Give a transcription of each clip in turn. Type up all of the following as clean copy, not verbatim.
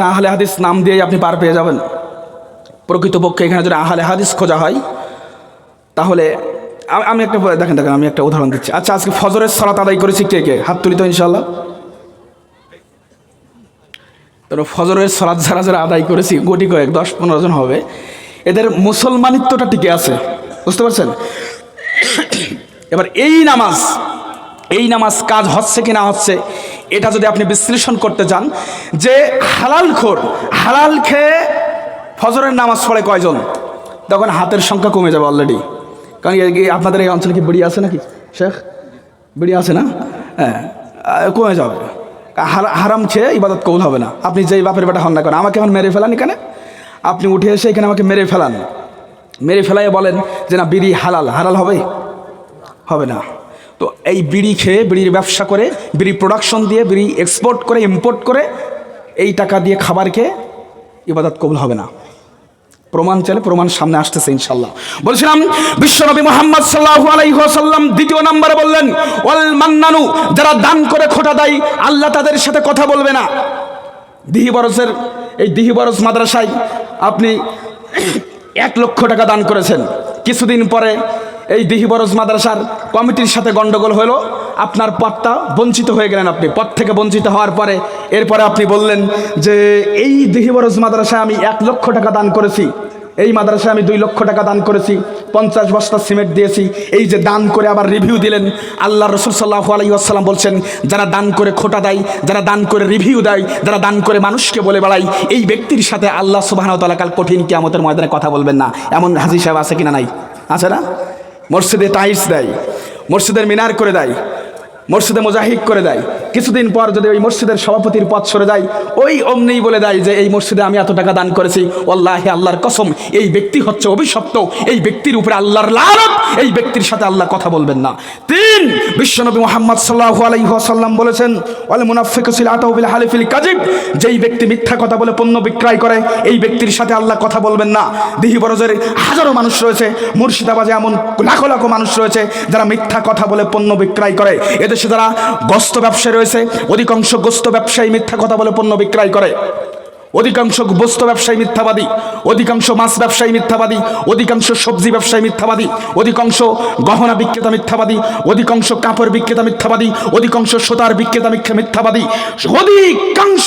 আহলে হাদিস নাম দিয়ে আপনি পার পেয়ে যাবেন। প্রকৃতপক্ষে এখানে যদি আহলে হাদিস খোঁজা হয় তাহলে আমি একটা দেখেন আমি একটা উদাহরণ দিচ্ছি। আচ্ছা, আজকে ফজরের সালাত আদায় করেছি কে কে? হাত তুলি তো ইনশাল্লাহ। তো ফজরের সালাত যারা যারা আদায় করেছি গোটি কয়েক 10-15 জন হবে, এদের মুসলমানিত্বটা টিকে আছে, বুঝতে পারছেন? এবার এই নামাজ কাজ হচ্ছে কি না হচ্ছে এটা যদি আপনি বিশ্লেষণ করতে চান, যে হালাল খেয়ে ফজরের নামাজ পড়ে কয়জন, তখন হাতের সংখ্যা কমে যাবে অলরেডি। কারণ আপনাদের এই অঞ্চলে কি বিড়ি আছে নাকি শেখ? বিড়ি আছে না? হ্যাঁ, কমে যাবে। হারাম খেয়ে ইবাদত কবুল হবে না। আপনি যেই বাপের বেটা হন না কেন, আমাকে এখন মেরে ফেলান এখানে, আপনি উঠে এসে এখানে আমাকে মেরে ফেলাইয়ে বলেন যে না বিড়ি হালাল হবে না। তো এই বিড়ি খেয়ে, বিড়ির ব্যবসা করে, বিড়ি প্রোডাকশন দিয়ে, বিড়ি এক্সপোর্ট করে, ইম্পোর্ট করে, এই টাকা দিয়ে খাবার খেয়ে ইবাদত কবুল হবে না। প্রমাণ চাইলে প্রমাণ সামনে আসতেছে ইনশাল্লাহ। বলছিলাম বিশ্বনবী মুহাম্মদ সাল্লাল্লাহু আলাইহি ওয়াসাল্লাম দ্বিতীয় নম্বরে বললেন, ওয়াল মান্নানু, যারা দান করে খোটা দেয় আল্লাহ তাদের সাথে কথা বলবে না। দিহিবরজ মাদ্রাসায় আপনি 1 লক্ষ টাকা দান করেছেন, কিছুদিন পরে এই দিহিবরজ মাদ্রাসার কমিটির সাথে গন্ডগোল হলো, আপনার পদটা বঞ্চিত হয়ে গেলেন। আপনি পদ থেকে বঞ্চিত হওয়ার পরে এরপরে আপনি বললেন যে এই দিহিবরজ মাদ্রাসায় আমি 1 লক্ষ টাকা দান করেছি, এই মাদ্রাসায় আমি 2 লক্ষ টাকা দান করেছি, 50 বস্তা সিমেন্ট দিয়েছি। এই যে দান করে আবার রিভিউ দিলেন, আল্লাহ রাসূল সাল্লাল্লাহু আলাইহি ওয়াসাল্লাম বলছেন, যারা দান করে খোটা দেয়, যারা দান করে রিভিউ দেয়, যারা দান করে মানুষকে বলে বেড়ায়, এই ব্যক্তির সাথে আল্লাহ সুবহানাহু ওয়া তাআলা কাল কঠিন কিয়ামতের ময়দানে কথা বলবেন না। এমন হাজী সাহেব আছে কিনা? নাই, আছে না? মসজিদে টাইলস দেয়, মসজিদের মিনার করে দেয়, মসজিদে মোজাহিদ করে দেয়। কিছুদিন পর যদি ওই মসজিদের সভাপতির পদ সরে যায়, ওই অমনিই বলে দেয় যে এই মসজিদে আমি এত টাকা দান করেছি। ওয়াল্লাহি, আল্লাহর কসম, এই ব্যক্তি হচ্ছে অভিশপ্ত, এই ব্যক্তির উপরে আল্লাহর লানত, এই ব্যক্তির সাথে আল্লাহ কথা বলবেন না। 3, বিশ্বনবী মুহাম্মদ সাল্লাল্লাহু আলাইহি ওয়াসাল্লাম বলেছেন, ওয়াল মুনাফিকু সিলাতু বিল হালিফিল কাযিব, যেই ব্যক্তি মিথ্যা কথা বলে পণ্য বিক্রয় করে, এই ব্যক্তির সাথে আল্লাহ কথা বলবেন না। দিহিবরজের হাজারো মানুষ রয়েছে, মুর্শিদাবাদে এমন লাখো লাখো মানুষ রয়েছে যারা মিথ্যা কথা বলে পণ্য বিক্রয় করে। এদেশে যারা গোস্ত ব্যবসায়ী রয়েছে, অধিকাংশ গোস্ত ব্যবসায়ী মিথ্যা কথা বলে পণ্য বিক্রয় করে। অধিকাংশ গোস্ত ব্যবসায়ী মিথ্যাবাদী, অধিকাংশ মাছ ব্যবসায়ী মিথ্যাবাদী, অধিকাংশ সবজি ব্যবসায়ী মিথ্যাবাদী, অধিকাংশ গহনা বিক্রেতা মিথ্যাবাদী, অধিকাংশ কাপড় বিক্রেতা মিথ্যাবাদী, অধিকাংশ সোতার বিক্রেতা মিথ্যাবাদী, অধিকাংশ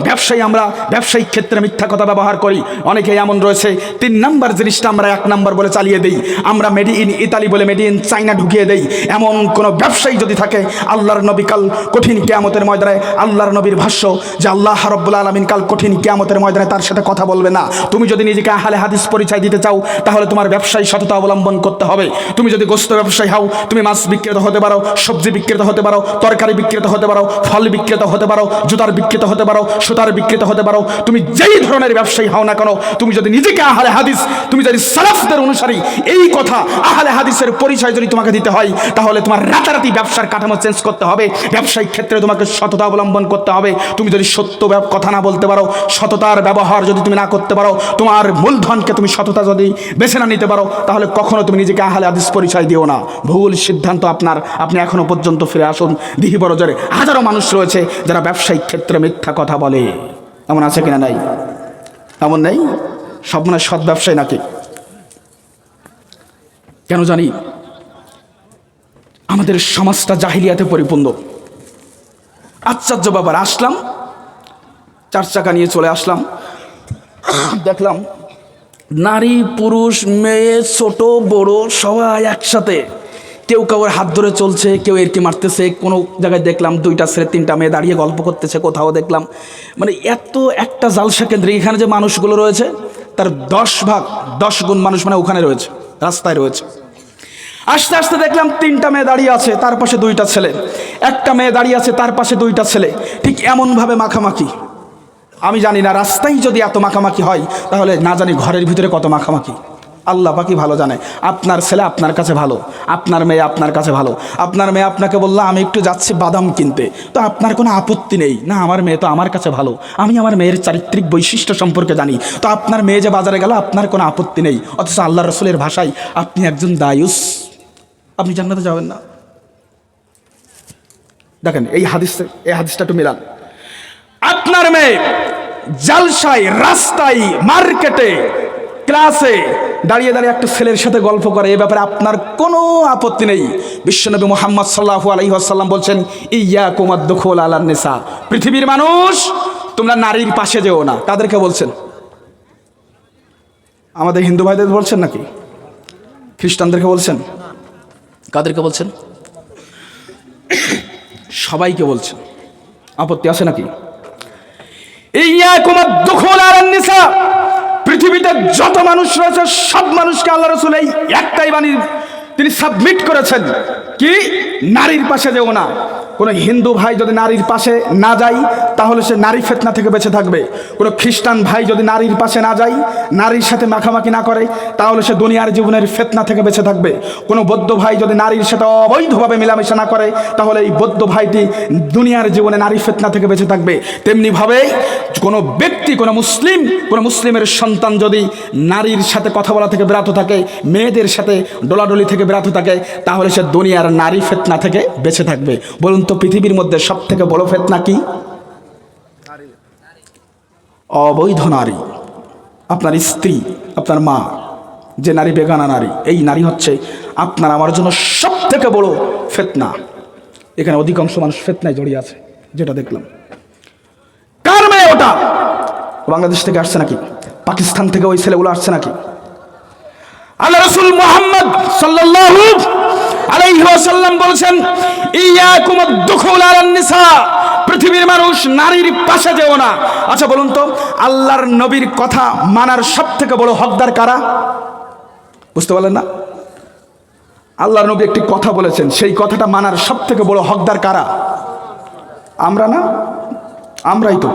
ব্যবসায়ী আমরা ব্যবসায়িক ক্ষেত্রে মিথ্যা কথা ব্যবহার করি। অনেকে এমন রয়েছে 3 নাম্বার জিনিসটা আমরা 1 নাম্বার বলে চালিয়ে দেই, আমরা মেড ইন ইতালি বলে মেড ইন চাইনা ঢুকিয়ে দেই। এমন কোনো ব্যবসায়ী যদি থাকে, আল্লাহর নবী কাল কঠিন কিয়ামতের ময়দানে, আল্লাহর নবীর ভাষ্য যে আল্লাহ রাব্বুল আলামিন কাল কঠিন কিয়ামতের ময়দানে তার সাথে কথা বলবে না। তুমি যদি নিজেকে আহলে হাদিস পরিচয় দিতে চাও, তাহলে তোমার ব্যবসায়ী সততা অবলম্বন করতে হবে। তুমি যদি গোস্ত ব্যবসায়ী হও, তুমি মাছ বিক্রেতা হতে পারো, সবজি বিক্রেতা হতে পারো, তরকারি বিক্রেতা হতে পারো, ফল বিক্রেতা হতে পারো, জুতার বিক্রেতা হতে পারো, সুতার বিক্রেতা হতে পারো। তুমি যেই ধরনের ব্যবসায়ী হও না কেন, তুমি যদি নিজেকে আহলে হাদিস, তুমি যদি সালাফদের অনুসারী, এই কথা আহলে হাদিসের পরিচয় যদি তোমাকে দিতে হয়, তাহলে তোমার রাতারাতি ব্যবসার কাঠামো চেঞ্জ করতে হবে। ব্যবসায়িক ক্ষেত্রে তোমাকে সততা অবলম্বন করতে হবে। তুমি যদি সত্য কথা না বলতে পারো, সততার ব্যবহার যদি তুমি না করতে পারো, তোমার মূলধনকে তুমি সততা যদি বেছে না নিতে পারো, তাহলে কখনো তুমি নিজেকে আহলে হাদিস পরিচয় দিও না। ভুল সিদ্ধান্ত আপনার। আপনি এখনো পর্যন্ত ফিরে আসুন। দিহিবরজের হাজারো মানুষ রয়েছে যারা ব্যবসায়িক ক্ষেত্রে মিথ্যা কথা বলে। এমন আছে কিনা? নাই, এমন নেই? সব মনে সৎ ব্যবসায়ী নাকি? কেন জানি আমাদের সমাজটা জাহিলিয়াতে পরিপূর্ণ। আশ্চর্য ব্যাপার, আসলাম 4 চাকা নিয়ে চলে আসলাম, দেখলাম নারী পুরুষ মেয়ে ছোট বড় সবাই একসাথে, কেউ কাউর হাত ধরে চলছে, কেউ এরকি মারতেছে। কোনো জায়গায় দেখলাম 2টা ছেলে 3টা মেয়ে দাঁড়িয়ে গল্প করতেছে। কোথাও দেখলাম মানে এত একটা জালসা কেন্দ্রে এখানে যে মানুষগুলো রয়েছে তার 10 গুণ মানুষ মানে ওখানে রয়েছে, রাস্তায় রয়েছে। আস্তে আস্তে দেখলাম 3টা মেয়ে দাঁড়িয়ে আছে, তার পাশে 2টা ছেলে, একটা মেয়ে দাঁড়িয়ে আছে, তার পাশে 2টা ছেলে, ঠিক এমনভাবে মাখামাখি। আমি জানি না রাস্তায় যদি এত মাখামাখি হয়, তাহলে না জানি ঘরের ভিতরে কত মাখামাখি। আল্লাহ পাকই ভালো জানে। আপনার ছেলে আপনার কাছে ভালো, আপনার মেয়ে আপনার কাছে ভালো। আপনার মেয়ে আপনাকে বললো আমি একটু যাচ্ছি বাদাম কিনতে, তো আপনার কোনো আপত্তি নেই, না আমার মেয়ে তো আমার কাছে ভালো, আমি আমার মেয়ের চারিত্রিক বৈশিষ্ট্য সম্পর্কে জানি, তো আপনার মেয়ে যে বাজারে গেল আপনার কোনো আপত্তি নেই। অথচ আল্লাহ রসুলের ভাষায় আপনি একজন দায়ুস, আপনি জান্নাতে যাবেন না। দেখেন এই হাদিসটা একটু মিলান। আপনার মেয়ে জালসায়, রাস্তায়, মার্কেটে, ক্লাসে দাঁড়িয়ে দাঁড়িয়ে একটা ছেলের সাথে গল্প করে, এ ব্যাপারে আপনার কোনো আপত্তি নেই। বিশ্বনবী মুহাম্মদ সাল্লাল্লাহু আলাইহি ওয়াসাল্লাম বলছেন, ইয়াকুম আদ-দুখুল আলান নিসা, পৃথিবীর মানুষ তোমরা নারীর পাশে যেও না। তাদেরকে বলছেন? আমাদের হিন্দু ভাইদের বলছেন নাকি খ্রিস্টানদেরকে বলছেন? কাদেরকে বলছেন? সবাইকে বলছেন। আপত্তি আছে নাকি? ইয়াকুম আদ-দুখুল আলান নিসা, পৃথিবীতে যত মানুষ রয়েছে সব মানুষকে আল্লাহ রাসূল এই একটাই বাণী তিনি সাবমিট করেছেন, কি? নারীর পাশে যেও না। কোনো হিন্দু ভাই যদি নারীর পাশে না যায় তাহলে সে নারী ফিতনা থেকে বেঁচে থাকবে। কোনো খ্রিস্টান ভাই যদি নারীর পাশে না যায়, নারীর সাথে মাখামাখি না করে, তাহলে সে দুনিয়ার জীবনের ফিতনা থেকে বেঁচে থাকবে। কোনো বৌদ্ধ ভাই যদি নারীর সাথে অবৈধভাবে মেলামেশা না করে, তাহলে এই বৌদ্ধ ভাইটি দুনিয়ার জীবনে নারী ফিতনা থেকে বেঁচে থাকবে। তেমনিভাবে কোনো ব্যক্তি, কোনো মুসলিমের সন্তান যদি নারীর সাথে কথা বলা থেকে বিরত থাকে, মেয়েদের সাথে ডলাডলি থেকে বিরত থাকে, তাহলে সে দুনিয়ার নারী ফিতনা থেকে বেঁচে থাকবে। বলুন তো পৃথিবীর মধ্যে সব থেকে বড় ফিতনা কি? অবৈধ নারী। আপনার স্ত্রী, আপনার মা, যে নারী বেগানা নারী, এই নারী হচ্ছে আপনার আমার জন্য সব থেকে বড় ফিতনা। এখানে অধিকাংশ মানুষ ফিতনায় জড়িয়ে আছে, যেটা দেখলাম। কার মেয়ে ওটা? বাংলাদেশ থেকে আসছে নাকি? পাকিস্তান থেকে ওই ছেলেগুলো আসছে নাকি? আল্লাহ রাসূল মুহাম্মদ সাল্লাল্লাহু আলাইহি ওয়াসাল্লাম বলেছেন, ইয়াকুম আদ-দুখুল আলান নিসা, পৃথিবীর মানুষ নারীর পাশে যেও না। আচ্ছা বলুন তো, আল্লাহর নবীর কথা মানার সব থেকে বড় হকদার কারা? বুঝতে পারলেন না? আল্লাহর নবী একটি কথা বলেছেন, সেই কথাটা মানার সব থেকে বড় হকদার কারা? আমরা না? আমরাই তো।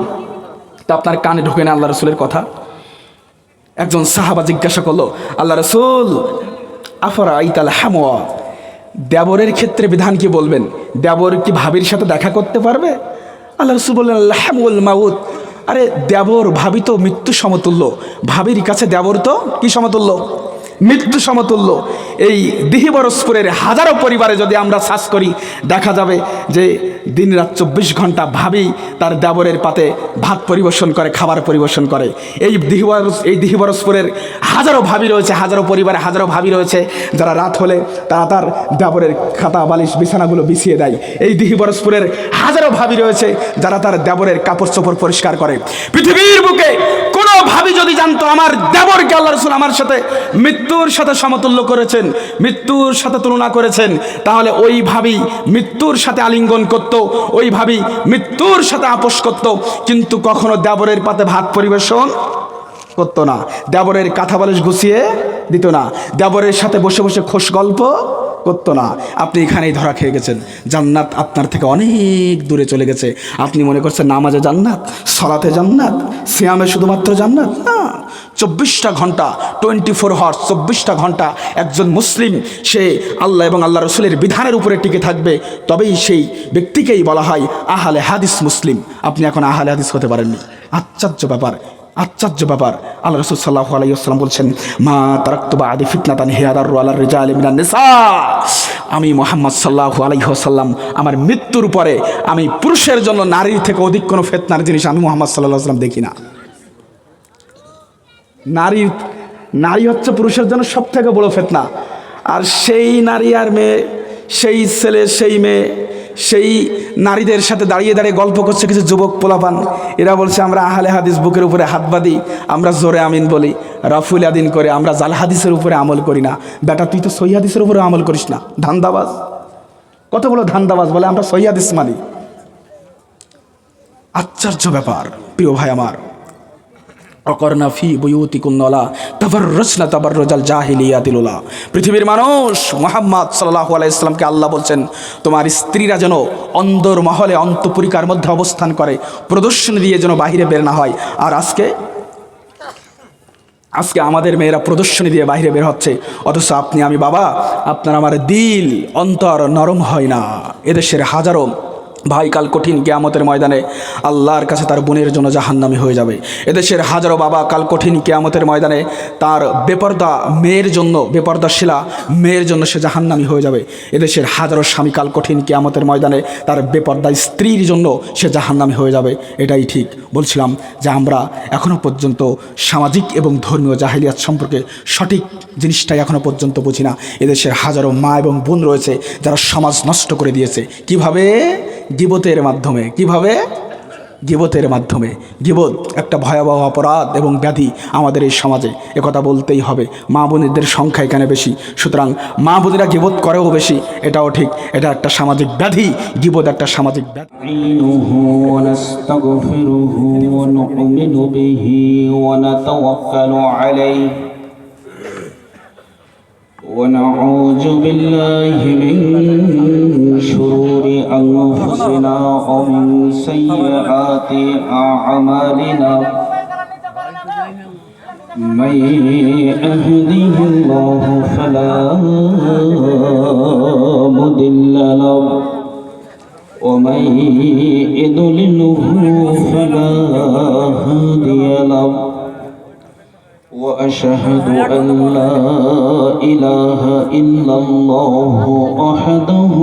তা আপনার কানে ঢোকে না আল্লাহ রাসূলের কথা? একজন সাহাবা জিজ্ঞাসা করলো, আল্লাহ রাসূল, আফরা আইতাল হামওয়া, দেবরের ক্ষেত্রে বিধান কি বলবেন? দেবর কি ভাবির সাথে দেখা করতে পারবে? আল্লাহ রাসূল বললেন, আল হামউল মাউত, আরে দেবর ভাবি তো মৃত্যু সমতুল্য। ভাবির কাছে দেবর তো কি সমতুল্য? মৃত্যু সমতুল্য। এই দিহিবরসপুরের হাজারো পরিবারে যদি আমরা সার্চ করি, দেখা যাবে যে দিনরাত 24 ঘন্টা ভাবি তার দেবরের পাতে ভাত পরিবেশন করে, খাবার পরিবেশন করে। এই দিহিবরসপুরের হাজারো ভাবি রয়েছে, হাজারো পরিবারে হাজারো ভাবি রয়েছে, যারা রাত হলে তারা তার দেবরের খাতা বালিশ বিছানাগুলো বিছিয়ে দেয়। এই দিহিবরসপুরের হাজারো ভাবি রয়েছে যারা তার দেবরের কাপড় চোপড় পরিষ্কার করে। পৃথিবীর বুকে কোনো ভাবি যদি জানতো আমার দেবরকে আল্লাহ রাসূল আমার সাথে মৃত্যুর সাথে সমতুল্য করেছেন, মৃত্যুর সাথে তুলনা করেছেন, তাহলে ওই ভাবি মৃত্যুর সাথে আলিঙ্গন করত, ওই ভাবি মৃত্যুর সাথে আপোষ করত, কিন্তু কখনো দেবরের পাতে ভাত পরিবেশন করতো না, দেবরের কাঁথা বালিশ গুছিয়ে দিত না, দেবরের সাথে বসে বসে খোশ গল্প করতো না। আপনি এখানেই ধরা খেয়ে গেছেন। জান্নাত আপনার থেকে অনেক দূরে চলে গেছে। আপনি মনে করছেন নামাজে জান্নাত, সালাতে জান্নাত, সিয়ামে শুধুমাত্র জান্নাত? না, 24টা ঘন্টা, 24 আওয়ার্স, 24টা ঘন্টা একজন মুসলিম সে আল্লাহ এবং আল্লাহ রসুলের বিধানের উপরে টিকে থাকবে, তবেই সেই ব্যক্তিকেই বলা হয় আহলে হাদিস মুসলিম। আপনি এখন আহলে হাদিস হতে পারেননি। আশ্চর্য ব্যাপার, আশ্চর্য ব্যাপার। আল্লাহ রাসূল সাল্লাল্লাহু আলাইহি ওয়াসাল্লাম বলছেন, মা তারাকতু বা'দি ফিতনাতান হিয়া আদাররু আলার রিজালি মিনান নিসা, আমি মুহাম্মদ সাল্লাল্লাহু আলাইহি ওয়াসাল্লাম আমার মৃত্যুর পরে আমি পুরুষের জন্য নারীর থেকে অধিক কোনো ফিতনার জিনিস আমি মুহাম্মদ সাল্লাল্লাহু আলাইহি ওয়াসাল্লাম দেখি না। নারী হচ্ছে পুরুষের জন্য সব থেকে বড় ফিতনা। আর সেই নারী আর মেয়ে, সেই ছেলে সেই মেয়ে, সেই নারীদের সাথে দাঁড়িয়ে দাঁড়িয়ে গল্প করছে কিছু যুবক পোলাপান। এরা বলছে আমরা আহলে হাদিস, বুকের উপরে হাত বাঁধি, আমরা জোরে আমিন বলি, রাফুল আদিন করে, আমরা জাল হাদিসের উপরে আমল করি না। বেটা তুই তো সহিহ হাদিসের উপরে আমল করিস না, ধান্দাবাজ। কত বড় ধান্দাবাজ, বলে আমরা সহিহ হাদিস মানি। আশ্চর্য ব্যাপার প্রিয় ভাই আমার। অকর্না ফি বুয়ুতিকুন্না লা তাবাররাজনা তাবাররুজাল জাহিলিয়াতিল উলা। পৃথিবীর মানুষ মুহাম্মদ সাল্লাল্লাহু আলাইহি সাল্লামকে আল্লাহ বলছেন, তোমার স্ত্রীরা যেন অন্দর মহলে অন্তঃপুরিকার মধ্যে অবস্থান করে, প্রদর্শনী দিয়ে যেন বাহিরে বের না হয়। আর আজকে আমাদের মেয়েরা প্রদর্শনী দিয়ে বাইরে বের হচ্ছে, অথচ আপনি আমি বাবা, আপনার আমার দিল অন্তর নরম হয় না। এদেশের ভাই, কাল কঠিন কিয়ামতের ময়দানে আল্লাহর কাছে তার বোনের জন্য জাহান্নামী হয়ে যাবে। এদেশের হাজারো বাবা কাল কঠিন কিয়ামতের ময়দানে তার বেপরদা মেয়ের জন্য, বেপরদাশীলা মেয়ের জন্য সে জাহান্নামী হয়ে যাবে। এদেশের হাজারো স্বামী কাল কঠিন কিয়ামতের ময়দানে তার বেপরদা স্ত্রীর জন্য সে জাহান্নামী হয়ে যাবে। এটাই ঠিক। বলছিলাম যে আমরা এখনও পর্যন্ত সামাজিক এবং ধর্মীয় জাহেলিয়াত সম্পর্কে সঠিক জিনিসটাই এখনও পর্যন্ত বুঝি না। এদেশের হাজারো মা এবং বোন রয়েছে যারা সমাজ নষ্ট করে দিয়েছে। কিভাবে? গীবতের মাধ্যমে। কিভাবে? গীবতের মাধ্যমে। গীবত একটা ভয়াবহ অপরাধ এবং ব্যাধি আমাদের এই সমাজে, একথা বলতেই হবে। মা বোনেদের সংখ্যা এখানে বেশি, সুতরাং মা বোনেরা গীবত করেও বেশি, এটাও ঠিক। এটা একটা সামাজিক ব্যাধি, গীবত একটা সামাজিক ব্যাধি। ونعوذ بالله من شرور أنفسنا ومن سيئات أعمالنا من يهده الله فلا مضل له ومن يضلله فلا هادي له وأشهد أن لا إله إلا الله وحده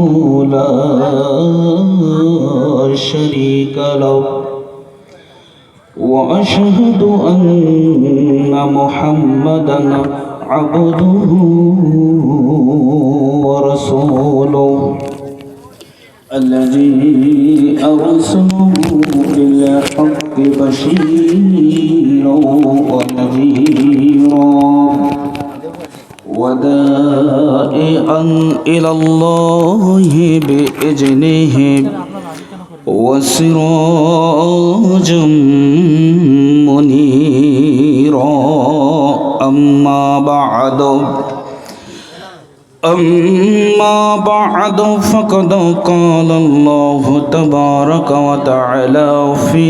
لا شريك له وأشهد أن محمدا عبده ورسوله الذي أرسله بالحق بشيرا ونذيرا ودائعا إلى الله بإذنه وسراجا منيرا أما بعد فقد قال الله تبارك وتعالى في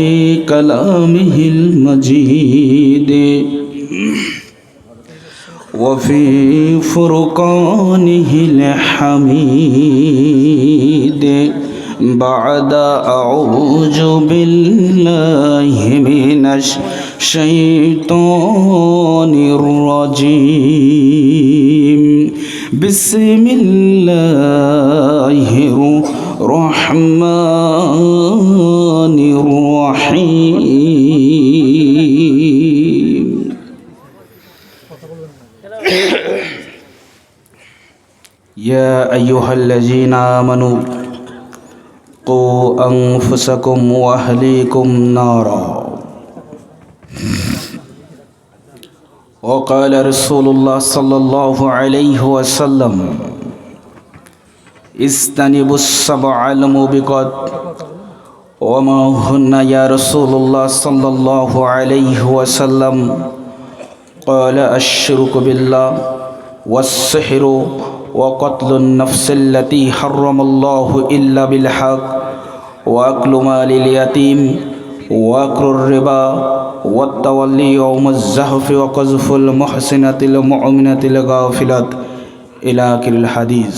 كلامه المجيد وفي فرقانه الحميد بعد أعوذ بالله من الشيطان الرجيم بسم الله الرحمن الرحيم يا أيها الذين آمنوا قوا أنفسكم وأهليكم نارا وقال رسول الله صلى الله عليه وسلم اجتنبوا السبع الموبقات وما هن يا رسول الله صلى الله عليه وسلم قال الشرك بالله والسحر وقتل النفس التي حرم الله إلا بالحق وأكل مال اليتيم وأكل الربا والتولي يوم الزحف وقذف المحسنة المؤمنة الغافلة إلى آخر الحديث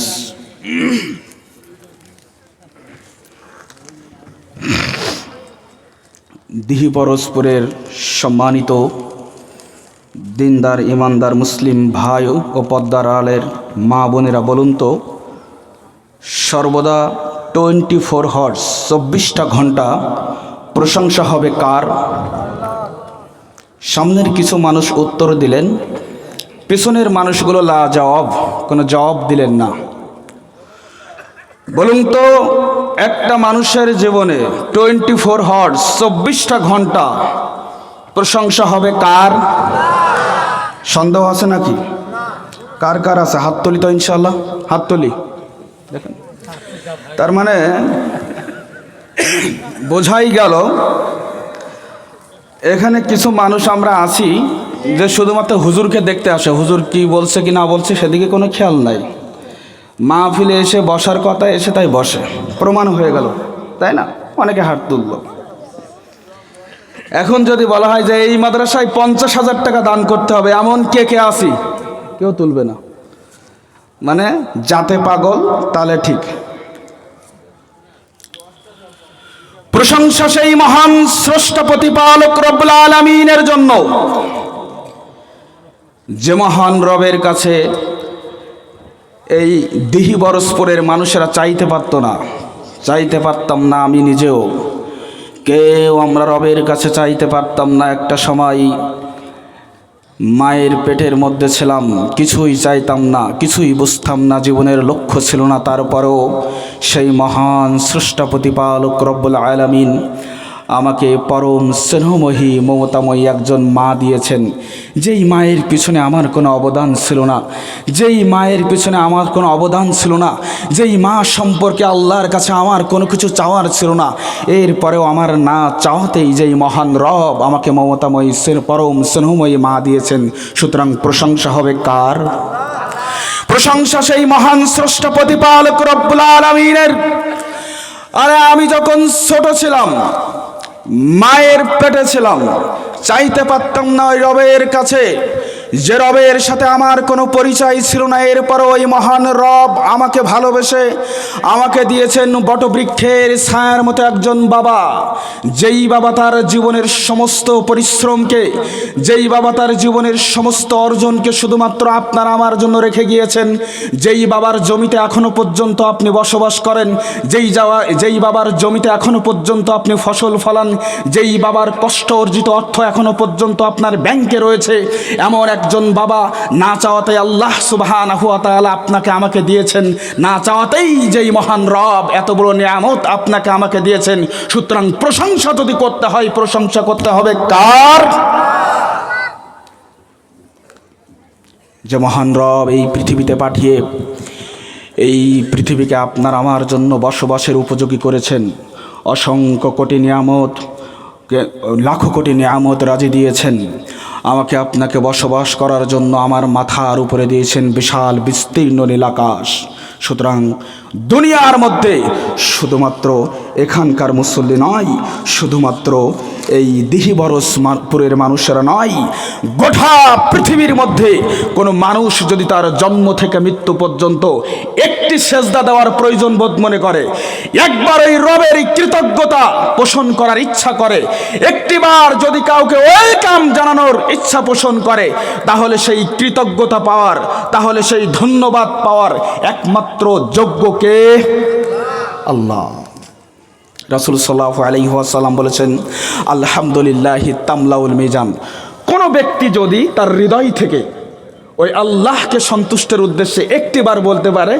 দিহি পরস্পরের সম্মানিত দিনদার ইমানদার মুসলিম ভাই ও পর্দার আড়ালের মা বোনেরা, বলুন তো সর্বদা 24 হর্স 24টা ঘন্টা প্রশংসা হবে কার? সামনের কিছু মানুষ উত্তর দিলেন, পেছনের মানুষগুলো লাজবাব, কোনো জবাব দিলেন না। বলুন তো একটা মানুষের জীবনে 24 হর্স 24টা ঘন্টা প্রশংসা হবে কার? সন্দেহ আছে নাকি? কার কার আছে? হাততালি তো ইনশাআল্লাহ, হাততালি দেখেন। তার মানে বোঝাই গেল এখানে কিছু মানুষ আমরা আছি যে শুধুমাত্র হুজুরকে দেখতে আসে, হুজুর কি বলছে কি না বলছে সেদিকে কোনো খেয়াল নাই। মাহফিলে এসে বসার কথা, এসে তাই বসে, প্রমাণ হয়ে গেল, তাই না? অনেকে হাত তুলল। এখন যদি বলা হয় যে এই মাদ্রাসায় 50,000 টাকা দান করতে হবে, এমন কে কে আসি? কেউ তুলবে না। মানে যাতে পাগল তাহলে ঠিক। প্রশংসা সেই মহান স্রষ্টা প্রতিপালক রব্বুল আলামিনের জন্য, যে মহান রবের কাছে এই দিহিবরসপুরের মানুষেরা চাইতে পারতো না, চাইতে পারতাম না আমি নিজেও, কেউ আমরা রবের কাছে চাইতে পারতাম না। একটা সময় মায়ের পেটের মধ্যে ছিলাম, কিছুই চাইতাম না, কিছুই বুঝতাম না, জীবনের লক্ষ্য ছিল না। তারপরেও সেই মহান স্রষ্টা প্রতিপালক রব্বুল আলামিন আমাকে পরম স্নেহময়ী মমতাময়ী একজন মা দিয়েছেন, যেই মায়ের পিছনে আমার কোনো অবদান ছিল না, যেই মায়ের পিছনে আমার কোনো অবদান ছিল না, যেই মা সম্পর্কে আল্লাহর কাছে আমার কোনো কিছু চাওয়ার ছিল না, এরপরেও আমার না চাওয়াতেই যেই মহান রব আমাকে মমতাময়ী পরম স্নেহময়ী মা দিয়েছেন। সুতরাং প্রশংসা হবে কার? প্রশংসা সেই মহান স্রষ্টা প্রতিপালক রব্বুল আলামিনের। আরে আমি যখন ছোট ছিলাম, মায়ের পেটে ছিলাম, চাইতে পারতাম না ওই রবের কাছে, যে রবের সাথে আমার কোনো পরিচয় ছিল না। এরপরও ওই মহান রব আমাকে ভালোবেসে আমাকে দিয়েছেন বটবৃক্ষের ছায়ার মতো একজন বাবা, যেই বাবা তার জীবনের সমস্ত পরিশ্রমকে, যেই বাবা তার জীবনের সমস্ত অর্জনকে শুধুমাত্র আপনার আমার জন্য রেখে গিয়েছেন, যেই বাবার জমিতে এখনো পর্যন্ত আপনি বসবাস করেন, যেই বাবার জমিতে এখনো পর্যন্ত আপনি ফসল ফলান, যেই বাবার কষ্ট অর্জিত অর্থ এখনো পর্যন্ত আপনার ব্যাংকে রয়েছে, এমন একজন বাবা না চাওয়াতে আল্লাহ সুবহানাহু ওয়া তাআলা আপনাকে আমাকে দিয়েছেন, না চাওয়াতেই যেই মহান রব এত বড় নিয়ামত আপনাকে আমাকে দিয়েছেন। সুতরাং প্রশংসা যদি করতে হয়, প্রশংসা করতে হবে কার? যে মহান রব এই পৃথিবীতে পাঠিয়ে এই পৃথিবীকে আপনার আমার জন্য বসবাসের উপযোগী করেছেন। অসংখ্য কোটি নিয়ামত, লাখো কোটি নিয়ামত রাজি দিয়েছেন আমাকে আপনাকে বসবাস করার জন্য। আমার মাথার উপরে দিয়েছেন বিশাল বিস্তীর্ণ নীল আকাশ। সুতরাং দুনিয়ার মধ্যে শুধুমাত্র এখানকার মুসল্লি নয়, শুধুমাত্র এই দিহিবরসপুরের মানুষেরা নয়, গোটা পৃথিবীর মধ্যে কোনো মানুষ যদি তার জন্ম থেকে মৃত্যু পর্যন্ত একটি সেজদা দেওয়ার প্রয়োজন বোধ মনে করে, একবার এই রবের কৃতজ্ঞতা পোষণ করার ইচ্ছা করে, একটিবার যদি কাউকে ওয়েলকাম জানানোর ইচ্ছা পোষণ করে, তাহলে সেই কৃতজ্ঞতা পাওয়ার, তাহলে সেই ধন্যবাদ পাওয়ার একমাত্র যোগ্য কে? আল্লাহ। রাসূল সাল্লাল্লাহু আলাইহি ওয়াসাল্লাম বলেছেন, আলহামদুলিল্লাহি তামলাউল মিজান। কোনো ব্যক্তি যদি তার হৃদয় থেকে ওই আল্লাহকে সন্তুষ্টের উদ্দেশ্যে একটিবার বলতে পারে,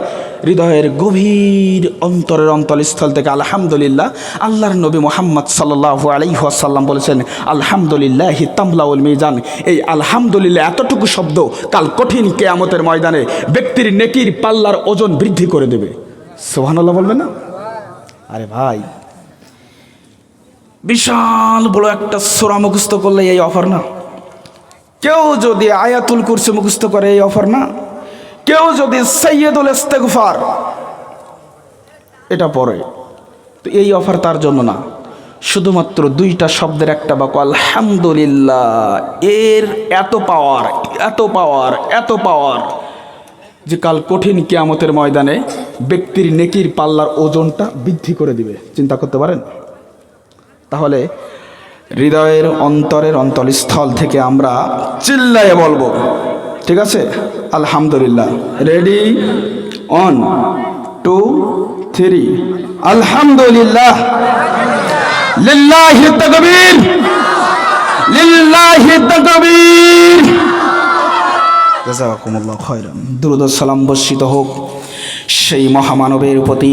হৃদয়ের গভীর অন্তরের অন্তঃস্থল থেকে আলহামদুলিল্লাহ, আল্লাহর নবী মুহাম্মদ সাল্লাল্লাহু আলাইহি ওয়াসাল্লাম বলেছেন, আলহামদুলিল্লাহি তামলাউল মিজান। এই আলহামদুলিল্লাহ এতটুকু শব্দ কাল কঠিন কিয়ামতের ময়দানে ব্যক্তির নেকির পাল্লার ওজন বৃদ্ধি করে দেবে। সুবহানাল্লাহ বলবেন না? আরে ভাই, বিশাল বড় একটা সূরা মুখস্থ করলে এই অফার না? কেউ যদি আয়াতুল কুরসি মুখস্থ করে এই অফার না? কেউ যদি সাইয়্যিদুল ইস্তিগফার এটা পড়ে, তো এই অফার তার জন্য না। শুধুমাত্র দুইটা শব্দের একটা বাক্য আলহামদুলিল্লাহ, এর এত পাওয়ার, এত পাওয়ার, এত পাওয়ার যে কাল কঠিন কিয়ামতের ময়দানে ব্যক্তির নেকির পাল্লার ওজনটা বৃদ্ধি করে দিবে। চিন্তা করতে পারেন? তাহলে হৃদয়ের অন্তরের অন্তঃস্থল থেকে আমরা চিল্লায়ে বলবো, ঠিক আছে? আলহামদুলিল্লাহ। রেডি, 1 2 3 আলহামদুলিল্লাহ, লিল্লাহি তাকবীর, লিল্লাহি তাকবীর। জাযাকুমুল্লাহু খায়রান। দুরূদ ও সালাম বর্ষিত হোক সেই মহামানবের প্রতি,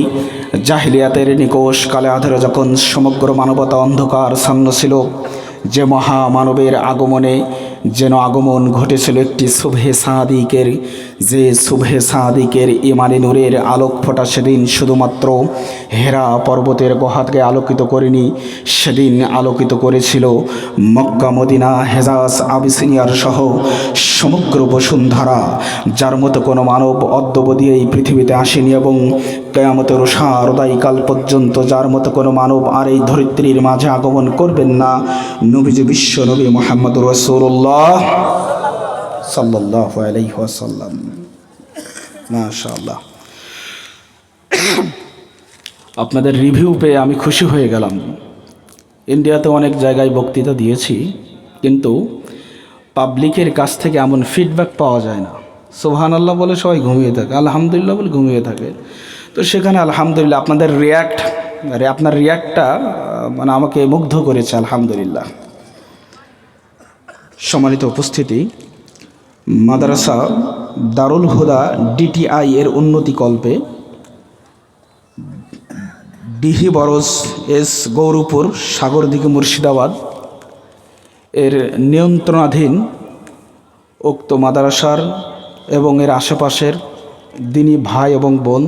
জাহিলিয়াতের নিকোষ কালে আধারে যখন সমগ্র মানবতা অন্ধকারচ্ছন্ন ছিল, যে মহামানবের আগমনে যেন আগমন ঘটেছিল একটি সুবহে সাদিকের, যে সুবহে সাদিকের ইমানি নূরের আলোক ফোটা সেদিন শুধুমাত্র হেরা পর্বতের গুহাকে আলোকিত করেনি, সেদিন আলোকিত করেছিল মক্কা, মদিনা, হেজাজ, আবিসিনিয়ার সহ সমগ্র বসুন্ধরা। যার মতো কোনো মানব অদ্যাবধি এই পৃথিবীতে আসেনি এবং কিয়ামতের সারদায়কাল পর্যন্ত যার মতো কোনো মানব আর এই ধরিত্রীর মাঝে আগমন করবেন না, নবীজি বিশ্ব নবী মুহাম্মদুর রাসূলুল্লাহ সাল্লাল্লাহু আলাইহি ওয়াসাল্লাম। মাশাআল্লাহ, আপনাদের রিভিউ পেয়ে আমি খুশি হয়ে গেলাম। ইন্ডিয়াতে অনেক জায়গায় বক্তৃতা দিয়েছি, কিন্তু পাবলিকের কাছ থেকে এমন ফিডব্যাক পাওয়া যায় না। সুবহানাল্লাহ বলে সবাই ঘুমিয়ে থাকে, আলহামদুলিল্লাহ বলে ঘুমিয়ে থাকে। তো সেখানে আলহামদুলিল্লাহ আপনাদের আপনার রিয়্যাক্টটা মানে আমাকে মুগ্ধ করেছে, আলহামদুলিল্লাহ। সম্মানিত উপস্থিতি, মাদ্রাসা দারুল হুদা ডিটিআই এর উন্নতিকল্পে ডিহি বরজ এস গৌরপুর সাগরদিঘি মুর্শিদাবাদ এর নিয়ন্ত্রণাধীন উক্ত মাদ্রাসার এবং এর আশেপাশের দিনী ভাই এবং বোন,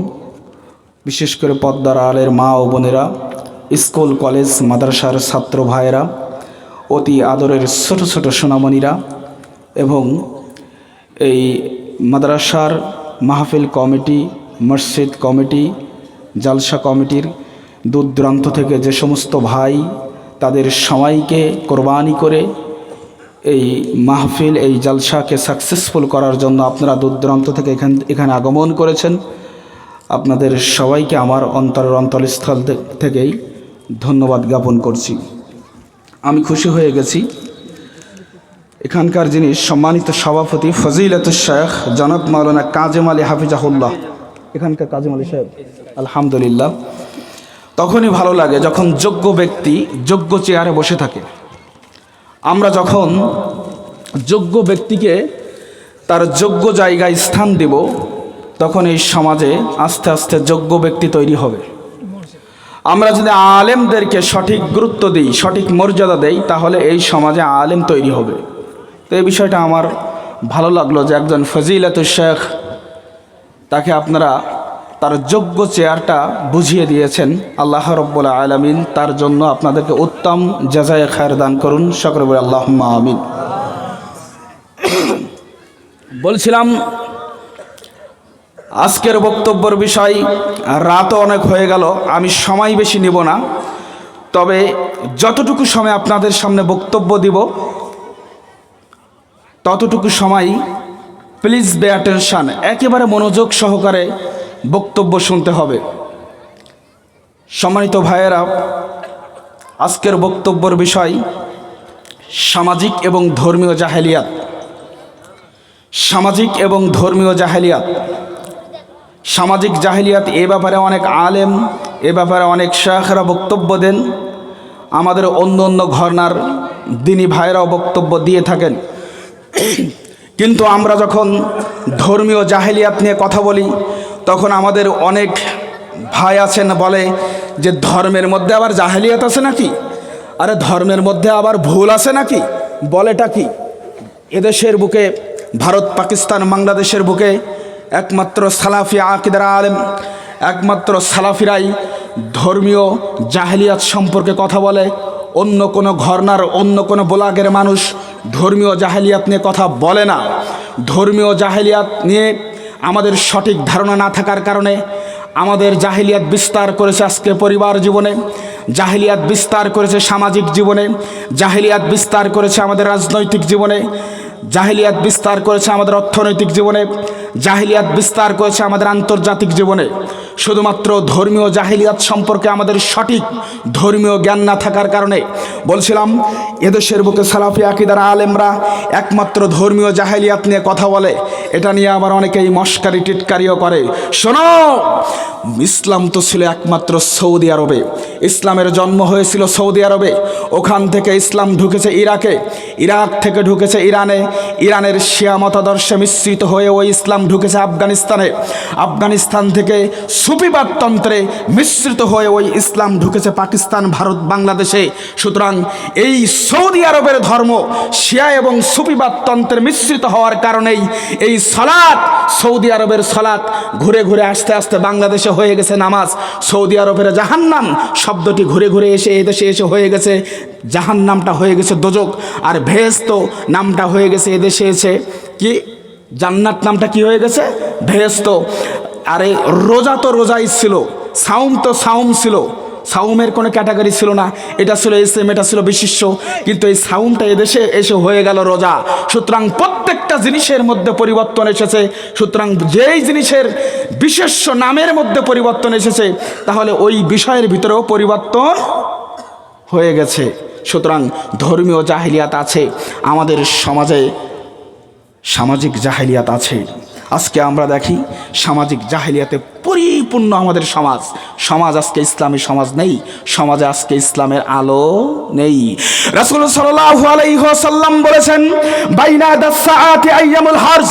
বিশেষ করে পদ্মার আলের মা ও বোনেরা, স্কুল কলেজ মাদ্রাসার ছাত্র ভাইয়েরা, অতি আদরের ছোট ছোট সোনামণিরা এবং এই মাদ্রাসার মাহফিল কমিটি, মসজিদ কমিটি, জালসা কমিটির দূর দূরান্ত থেকে যে সমস্ত ভাই তাদের সময়কে কোরবানি করে এই মাহফিল, এই জালসাকে সাকসেসফুল করার জন্য আপনারা দূর দূরান্ত থেকে এখানে আগমন করেছেন, আপনাদের সবাইকে আমার অন্তরস্থল থেকেই ধন্যবাদ জ্ঞাপন করছি। আমি খুশি হয়ে গেছি। এখানকার যিনি সম্মানিত সভাপতি ফজিলাতুশ শেখ জনাব মাওলানা কাজেম আলী হাফিজাহুল্লাহ, এখানকার কাজেম আলী সাহেব, আলহামদুলিল্লাহ। তখনই ভালো লাগে যখন যোগ্য ব্যক্তি যোগ্য চেয়ারে বসে থাকে। আমরা যখন যোগ্য ব্যক্তিকে তার যোগ্য জায়গায় স্থান দেব, তখন এই সমাজে আস্তে আস্তে যোগ্য ব্যক্তি তৈরি হবে। আমরা যদি আলেমদেরকে সঠিক গুরুত্ব দিই, সঠিক মর্যাদা দেই, তাহলে এই সমাজে আলেম তৈরি হবে। তো এই বিষয়টা আমার ভালো লাগলো যে একজন ফজিলাতুশ শেখ, তাকে আপনারা তার যোগ্য চেয়ারটা বুঝিয়ে দিয়েছেন। আল্লাহ রাব্বুল আলামিন তার জন্য আপনাদেরকে উত্তম জাযায়ে খায়ের দান করুন। সকলে বলি আল্লাহুম্মা আমিন। বলছিলাম আজকের বক্তব্যের বিষয়, রাতও অনেক হয়ে গেল, আমি সময় বেশি নেব না, তবে যতটুকু সময় আপনাদের সামনে বক্তব্য দিব ততটুকু সময় প্লিজ বে অ্যাটেনশন, একেবারে মনোযোগ সহকারে বক্তব্য শুনতে হবে। সম্মানিত ভাইয়েরা, আজকের বক্তব্যের বিষয় সামাজিক এবং ধর্মীয় জাহেলিয়াত। সামাজিক এবং ধর্মীয় জাহেলিয়াত, সামাজিক জাহেলিয়াত, এ ব্যাপারে অনেক আলেম, এ ব্যাপারে অনেক শেখরা বক্তব্য দেন। আমাদের অন্য অন্য ঘরানার দিনী ভাইরাও বক্তব্য দিয়ে থাকেন। কিন্তু আমরা যখন ধর্মীয় জাহেলিয়াত নিয়ে কথা বলি, তখন আমাদের অনেক ভাই আছেন বলে যে ধর্মের মধ্যে আবার জাহেলিয়াত আছে নাকি, আরে ধর্মের মধ্যে আবার ভুল আছে নাকি, বলেটা কি? এদেশের বুকে, ভারত পাকিস্তান বাংলাদেশের বুকে একমাত্র সালাফি আকিদার আলেম, একমাত্র সালাফিরাই ধর্মীয় জাহেলিয়াত সম্পর্কে কথা বলে। অন্য কোনো ঘরানার, অন্য কোনো ব্লগের মানুষ ধর্মীয় জাহেলিয়াত নিয়ে কথা বলে না। ধর্মীয় জাহেলিয়াত নিয়ে আমাদের সঠিক ধারণা না থাকার কারণে আমাদের জাহেলিয়াত বিস্তার করেছে আজকে পরিবার জীবনে, জাহেলিয়াত বিস্তার করেছে সামাজিক জীবনে, জাহেলিয়াত বিস্তার করেছে আমাদের রাজনৈতিক জীবনে, জাহেলিয়াত বিস্তার করেছে আমাদের অর্থনৈতিক জীবনে, জাহেলিয়াত বিস্তার করেছে আমাদের আন্তর্জাতিক জীবনে। শুধুমাত্র ধর্মীয় জাহেলিয়াত সম্পর্কে আমাদের সঠিক ধর্মীয় জ্ঞান না থাকার কারণে বলছিলাম, এদেশের বুকে সালাফি আকিদার আলেমরা একমাত্র ধর্মীয় জাহেলিয়াত নিয়ে কথা বলে। এটা নিয়ে আবার অনেকেই মস্কারি টিটকারিও করে। শোনো, ইসলাম তো ছিল একমাত্র সৌদি আরবে, ইসলামের জন্ম হয়েছিল সৌদি আরবে, ওখান থেকে ইসলাম ঢুকেছে ইরাকে, ইরাক থেকে ঢুকেছে ইরানে, ইরানের শিয়া মতাদর্শে মিশ্রিত হয়ে ওই ইসলাম ঢুকেছে আফগানিস্তানে, আফগানিস্তান থেকে সুফিবাদ তন্ত্রে মিশ্রিত হয়ে ওই ইসলাম ঢুকেছে পাকিস্তান, ভারত, বাংলাদেশে। সুতরাং এই সৌদি আরবের ধর্ম শিয়া এবং সুফিবাদ তন্ত্রে মিশ্রিত হওয়ার কারণেই এই সালাত, সৌদি আরবের সালাত ঘুরে ঘুরে আস্তে আস্তে বাংলাদেশে হয়ে গেছে নামাজ। সৌদি আরবের জাহান্নাম শব্দটি ঘুরে ঘুরে এসে এদেশে এসে হয়ে গেছে, জাহান্নামটা হয়ে গেছে দোজক, আর ভেস্ত নামটা হয়ে গেছে এদেশে এসে কি, জান্নাত নামটা কি হয়ে গেছে, ভেস্ত। আরে রোজা তো রোজাই ছিল, সাউম তো সাউম ছিল, সাউমের কোনো ক্যাটাগরি ছিল না, এটা ছিল এসএম, এটা ছিল বিশিষ্ট, কিন্তু এই সাউমটা এদেশে এসে হয়ে গেল রোজা। সুতরাং প্রত্যেকটা জিনিসের মধ্যে পরিবর্তন এসেছে। সুতরাং যেই জিনিসের বিশেষ্য নামের মধ্যে পরিবর্তন এসেছে, তাহলে ওই বিষয়ের ভিতরেও পরিবর্তন হয়ে গেছে। সুতরাং ধর্মীয় জাহেলিয়াত আছে আমাদের সমাজে, সামাজিক জাহেলিয়াত আছে। আজকে আমরা দেখি সামাজিক জাহেলিয়াতে পরিপূর্ণ আমাদের সমাজ। সমাজ আজকে ইসলামী সমাজ নেই, সমাজে আজকে ইসলামের আলো নেই। রাসূল সাল্লাল্লাহু আলাইহি ওয়াসাল্লাম বলেছেন, বাইনা দাসসাআতি আইয়ামুল হারজ,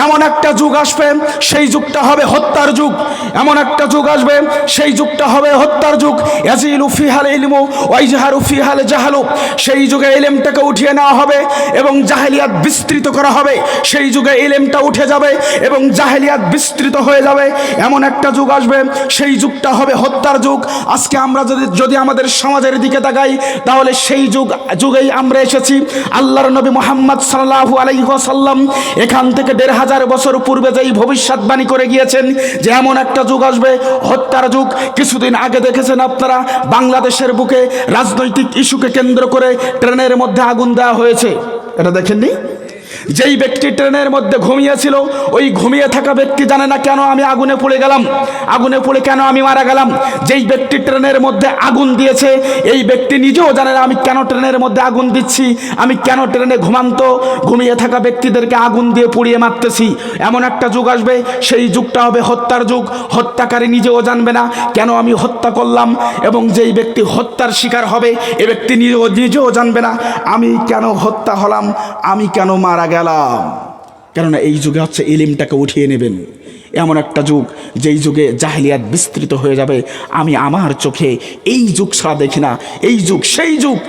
এমন একটা যুগ আসবে সেই যুগটা হবে হত্যার যুগ। এমন একটা যুগ আসবে সেই যুগটা হবে হত্যার যুগ। ইয়াজিলু ফিহাল ইলমু ওয়া ইজহারু ফিহাল জাহলু, সেই যুগে ইলমটাকে উঠিয়ে নেওয়া হবে এবং জাহেলিয়াত বিস্তৃত করা হবে। সেই যুগে ইলমটা উঠে যাবে এবং জাহেলিয়াত বিস্তৃত হয়ে যাবে। এমন একটা যুগ আসবে সেই যুগটা হবে হত্যার যুগ। আজকে আমরা যদি আমাদের সমাজের দিকে তাকাই তাহলে সেই যুগেই আমরা এসেছি। আল্লাহর নবী মুহাম্মদ সাল্লাল্লাহু আলাইহি ওয়াসাল্লাম এখান থেকে ১৫০০ বছর পূর্বে যেই ভবিষ্যৎবাণী করে গিয়েছেন যে এমন একটা যুগ আসবে হত্যার যুগ। কিছুদিন আগে দেখেছেন আপনারা বাংলাদেশের বুকে রাজনৈতিক ইস্যুকে কেন্দ্র করে ট্রেনের মধ্যে আগুন দেওয়া হয়েছে, এটা দেখেননি? যেই ব্যক্তি ট্রেনের মধ্যে ঘুমিয়েছিল ওই ঘুমিয়ে থাকা ব্যক্তি জানে না কেন আমি আগুনে পুড়ে গেলাম, আগুনে পুড়ে কেন আমি মারা গেলাম। যেই ব্যক্তি ট্রেনের মধ্যে আগুন দিয়েছে এই ব্যক্তি নিজেও জানে না আমি কেন ট্রেনের মধ্যে আগুন দিচ্ছি, আমি কেন ট্রেনে ঘুমিয়ে থাকা ব্যক্তিদেরকে আগুন দিয়ে পুড়িয়ে মারতেছি। এমন একটা যুগ আসবে সেই যুগটা হবে হত্যার যুগ। হত্যাকারী নিজেও জানবে না কেন আমি হত্যা করলাম, এবং যেই ব্যক্তি হত্যার শিকার হবে এ ব্যক্তি নিজেও জানবে না আমি কেন হত্যা হলাম, আমি কেন মারা গেলাম। কেননা এই যুগে হচ্ছে ইলমটাকে উঠিয়ে নেবেন। এমন একটা যুগ যেই যুগে জাহেলিয়াত বিস্তৃত হয়ে যাবে। আমি আমার চোখে এই যুগ ছাড়া দেখি না। এই যুগ সেই যুগ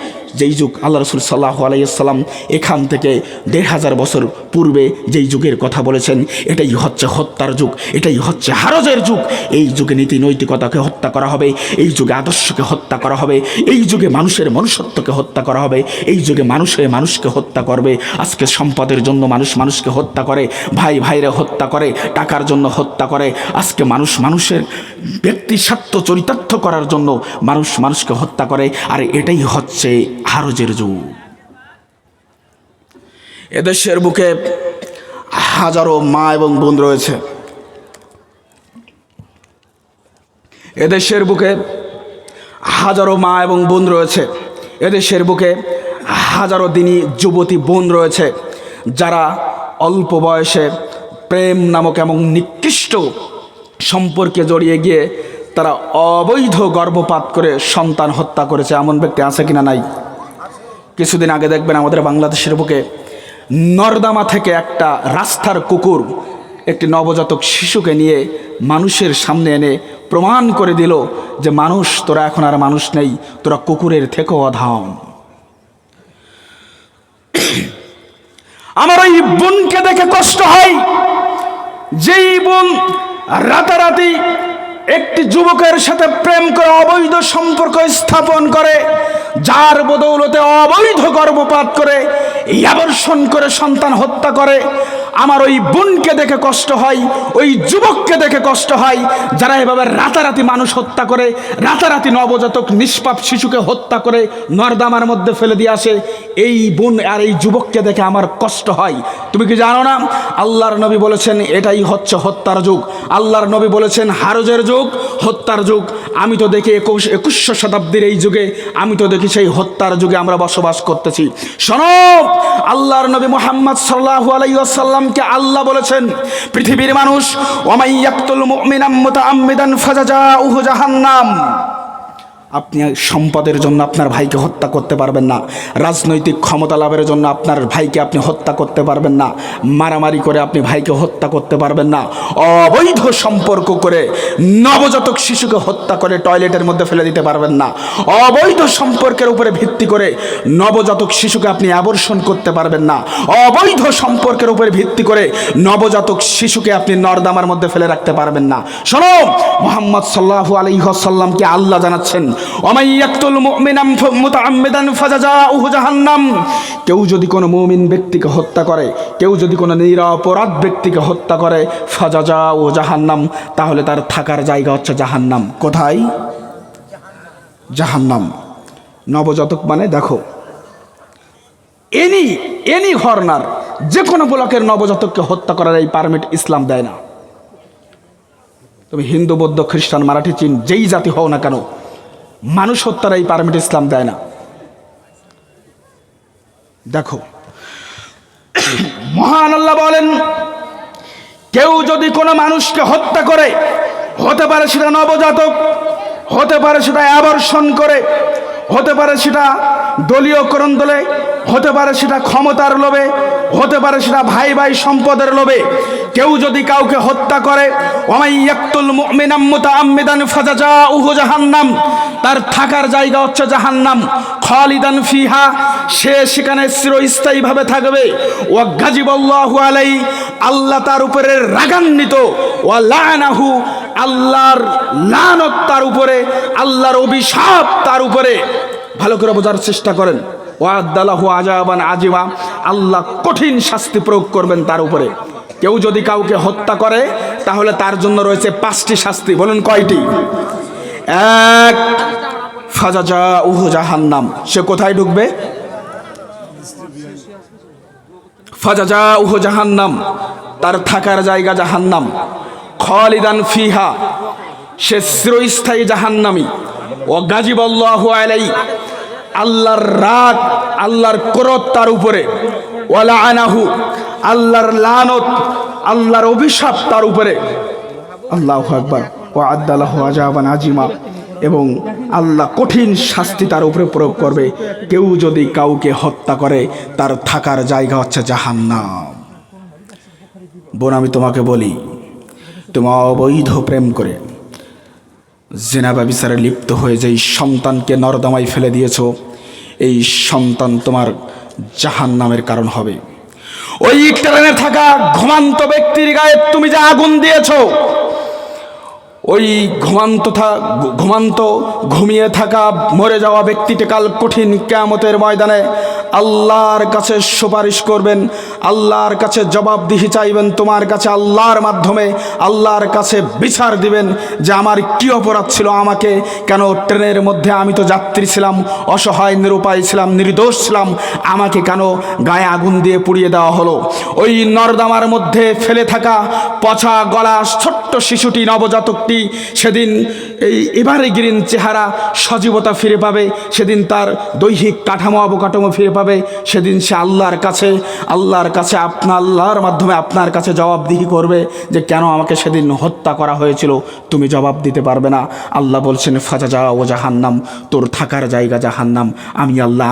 যেই যুগ আল্লাহ রাসূল সাল্লাল্লাহু আলাইহি ওয়াসাল্লাম এখান থেকে ১৫০০ বছর পূর্বে যেই যুগের কথা বলেছেন এটাই হচ্ছে হত্যার যুগ, এটাই হচ্ছে হারজের যুগ। এই যুগে নীতি নৈতিকতাকে হত্যা করা হবে, এই যুগে আদর্শকে হত্যা করা হবে, এই যুগে মানুষের মনুষ্যত্বকে হত্যা করা হবে, এই যুগে মানুষকে হত্যা করবে। আজকে সম্পদের জন্য মানুষকে হত্যা করে, ভাই ভাইরে হত্যা করে, টাকার জন্য হত্যা করে। আজকে মানুষের ব্যক্তি স্বার্থ চরিতার্থ করার জন্য মানুষকে হত্যা করে। আর এটাই হচ্ছে হারজের যুগ। এদেশের বুকে হাজারো মা এবং বোন রয়েছে, এদেশের বুকে হাজারো মা এবং বোন রয়েছে, এদেশের বুকে হাজারো দিনী যুবতী বোন রয়েছে যারা অল্প বয়সে প্রেম নামক এবং নিকৃষ্ট সম্পর্কে জড়িয়ে গিয়ে তারা অবৈধ গর্ভপাত করে সন্তান হত্যা করেছে। এমন ব্যক্তি আছে কিনা? নাই। কিছুদিন আগে দেখবেন আমাদের বাংলাদেশের বুকে নর্দামা থেকে একটা রাস্তার কুকুর একটি নবজাতক শিশুকে নিয়ে মানুষের সামনে এনে প্রমাণ করে দিল যে মানুষ তোরা এখন আর মানুষ নেই, তোরা কুকুরের থেকেও অধম। আমার ওই বোনকে দেখে কষ্ট হয়, যেই বোন রাতারাতি একটি যুবকের সাথে প্রেম করে অবৈধ সম্পর্ক স্থাপন করে, যার বদৌলতে অবৈধ গর্ভপাত করে, অ্যাবর্শন করে সন্তান হত্যা করে। আমার ওই বোনকে দেখে কষ্ট হয়, ওই যুবককে দেখে কষ্ট হয় যারা এভাবে রাতারাতি মানুষ হত্যা করে, রাতারাতি নবজাতক নিষ্পাপ শিশুকে হত্যা করে নর্দমার মধ্যে ফেলে দিয়ে আসে। এই বোন আর এই যুবককে দেখে আমার কষ্ট হয়। তুমি কি জানো না আল্লাহর নবী বলেছেন এটাই হচ্ছে হত্যার যুগ। আল্লাহর নবী বলেছেন হারজের যুগ, হত্যার যুগ। আমি তো দেখি 21শ শতাব্দীর এই যুগে, আমি তো দেখি সেই হত্যার যুগে আমরা বসবাস করতেছি। শোনো, আল্লাহর নবী মুহাম্মদ সাল্লাল্লাহু আলাইহি ওয়াসাল্লামকে আল্লাহ বলেছেন পৃথিবীর মানুষ ওয়া মাইয়াকতুল মুমিনাম মুতাআম্মিদান ফাজাজাউহু জাহান্নাম। আপনি সম্পদের জন্য আপনার ভাইকে হত্যা করতে পারবেন না, রাজনৈতিক ক্ষমতা লাভের জন্য আপনার ভাইকে আপনি হত্যা করতে পারবেন না, মারামারি করে আপনি ভাইকে হত্যা করতে পারবেন না, অবৈধ সম্পর্ক করে নবজাতক শিশুকে হত্যা করে টয়লেটের মধ্যে ফেলে দিতে পারবেন না, অবৈধ সম্পর্কের উপরে ভিত্তি করে নবজাতক শিশুকে আপনি অ্যাবর্শন করতে পারবেন না, অবৈধ সম্পর্কের উপরে ভিত্তি করে নবজাতক শিশুকে আপনি নর্দমার মধ্যে ফেলে রাখতে পারবেন না। শোনো, মুহাম্মদ সাল্লাল্লাহু আলাইহি ওয়াসাল্লামকে আল্লাহ জানাচ্ছেন ওয়ামাইয়াকতুল মুমিনাম মুতাআম্মিদান ফাজাজাউহু জাহান্নাম। কেউ যদি কোনো মুমিন ব্যক্তিকে হত্যা করে, কেউ যদি কোনো নিরপরাধ ব্যক্তিকে হত্যা করে, ফাজাজাউহু জাহান্নাম, তাহলে তার থাকার জায়গা হচ্ছে জাহান্নাম। কোথায়? জাহান্নাম। নবজাতক মানে দেখো এনি হর্নার যে কোনো ব্লকের নবজাতককে হত্যা করার এই পারমিট ইসলাম দেয় না। তুমি হিন্দু, বৌদ্ধ, খ্রিস্টান, মারাঠি, চীন যেই জাতি হও না কেন, মানুষ হত্যার এই পারমিট ইসলাম দেয় না। দেখো, মহান আল্লাহ বলেন, কেউ যদি কোনো মানুষকে হত্যা করে, হতে পারে সেটা নবজাতক, হতে পারে সেটা অ্যাবর্শন করে, হতে পারে সেটা দলীয় করন্দলে, হতে পারে সেটা ক্ষমতার লোভে, হতে পারে সেটা ভাই ভাই সম্পদের লোভে, কেউ যদি কাউকে হত্যা করে, ওয়ামাইয়াকতুল মুমিনাম মুতাআম্মিদান ফাজাজাউহু জাহান্নাম, তার থাকার জায়গা হচ্ছে জাহান্নাম, খালিদান ফিহা, সে সেখানে চিরস্থায়ীভাবে থাকবে, ওয়া গাজিবাল্লাহু আলাইহি, আল্লাহ তার উপরে রাগান্বিত, ওয়া লাআনাহু, আল্লাহর লানত তার উপরে, আল্লাহর অভিশাপ তার উপরে। ভালো করে বোঝার চেষ্টা করেন। ওয়াদালাহু আযাবান আজিমা, আল্লাহ কঠিন শাস্তি প্রয়োগ করবেন তার উপরে। কেউ যদি কাউকে হত্যা করে তাহলে তার জন্য রয়েছে 5টি শাস্তি। বলুন কয়টি? 1, ফাজাজাউহু জাহান্নাম, সে কোথায় ঢুকবে? ফাজাজাউহু জাহান্নাম, তার থাকার জায়গা জাহান্নাম। খালিদান ফিহা, সে চিরস্থায়ী জাহান্নামী। ও গাজিবাল্লাহু আলাইহি, আল্লাহর রাগ, আল্লাহর ক্রোধ তার উপরে। ওয়ালা আনাহু, আল্লাহর লানত, আল্লাহর অভিশাপ তার উপরে। আল্লাহু আকবার। ওয়া আদালাহু আযাবান আজিমা, এবং আল্লাহ কঠিন শাস্তি তার উপরে প্রয়োগ করবে। কেউ যদি কাউকে হত্যা করে তার থাকার জায়গা হচ্ছে জাহান্নাম। বোন, আমি তোমাকে বলি, তুমি অবৈধ প্রেম করে জিনা ব্যভিচারে লিপ্ত হয়ে যেই সন্তানকে নর্দমায় ফেলে দিয়েছ, এই সন্তান তোমার জাহান্নামের কারণ হবে। ওই ট্রেনে থাকা ঘুমান্ত ব্যক্তির গায়ে তুমি যে আগুন দিয়েছ, ওই ঘুমিয়ে থাকা মরে যাওয়া ব্যক্তিটি কাল কঠিন কিয়ামতের ময়দানে আল্লাহর কাছে সুপারিশ করবেন, আল্লাহর কাছে জবাবদিহি চাইবেন তোমার কাছে। আল্লাহর মাধ্যমে আল্লাহর কাছে বিচার দিবেন যে আমার কি অপরাধ ছিল, আমাকে কেন ট্রেনের মধ্যে, আমি তো যাত্রী ছিলাম, অসহায় নিরুপায় ছিলাম, নির্দোষ ছিলাম, আমাকে কেন গায়ে আগুন দিয়ে পুড়িয়ে দেওয়া হলো। ওই নর্দমার মধ্যে ফেলে থাকা পচা গলা ছোট্ট শিশুটি, নবজাতকটি সেদিন এই এভারগ্রিন চেহারা, সজীবতা ফিরে পাবে, সেদিন তার দৈহিক কাঠামো অবকাঠামো ফিরে পাবে, সেদিন সে আল্লাহর কাছে আল্লাহর মাধ্যমে আপনার কাছে জবাবদিহি করবে যে কেন আমাকে সেদিন হত্যা করা হয়েছিল। তুমি জবাব দিতে পারবে না। আল্লাহ বলছেন ফাজাজাউ জাহান্নাম, তোর থাকার জায়গা জাহান্নাম। আমি আল্লাহ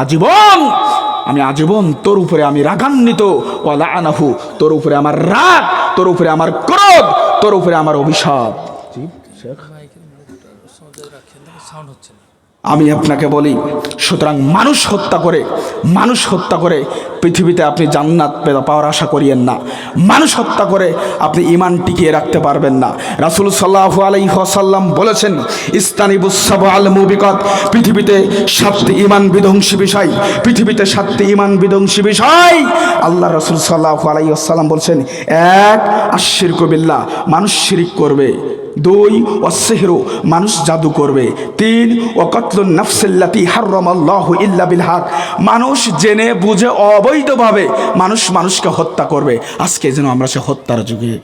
আজীবন তোর উপরে আমি রাগান্বিত। ওয়া লাআনাহু, তোর উপরে আমার রাগ, তোর উপরে আমার ক্রোধ, তোর উপরে আমার অভিশাপ। আমি আপনাকে বলি, সুতরাং মানুষ হত্যা করে পৃথিবীতে আপনি জান্নাত পাওয়ার আশা করিয়েন না। মানুষ হত্যা করে আপনি ঈমান টিকিয়ে রাখতে পারবেন না। রাসূল সাল্লাল্লাহু আলাইহি ওয়াসাল্লাম বলেছেন, ইস্তানিবুস সাবআল মুবিকাত, পৃথিবীতে 7টি ঈমান বিধ্বংসী বিষয়। আল্লাহ রাসূল সাল্লাল্লাহু আলাইহি ওয়াসাল্লাম বলছেন, 1, আশশিরকু বিল্লাহ, মানুষ শিরিক করবে। 2, ওয়াসসিহরু, মানুষ জাদু করবে। 3, ওয়াকাতলুন নাফসিল্লাতী হারামাল্লাহু ইল্লা বিল হক, মানুষ জেনে বুঝে অবৈধভাবে মানুষকে হত্যা করবে। আজকে যেন আমরা সে হত্যার যুগে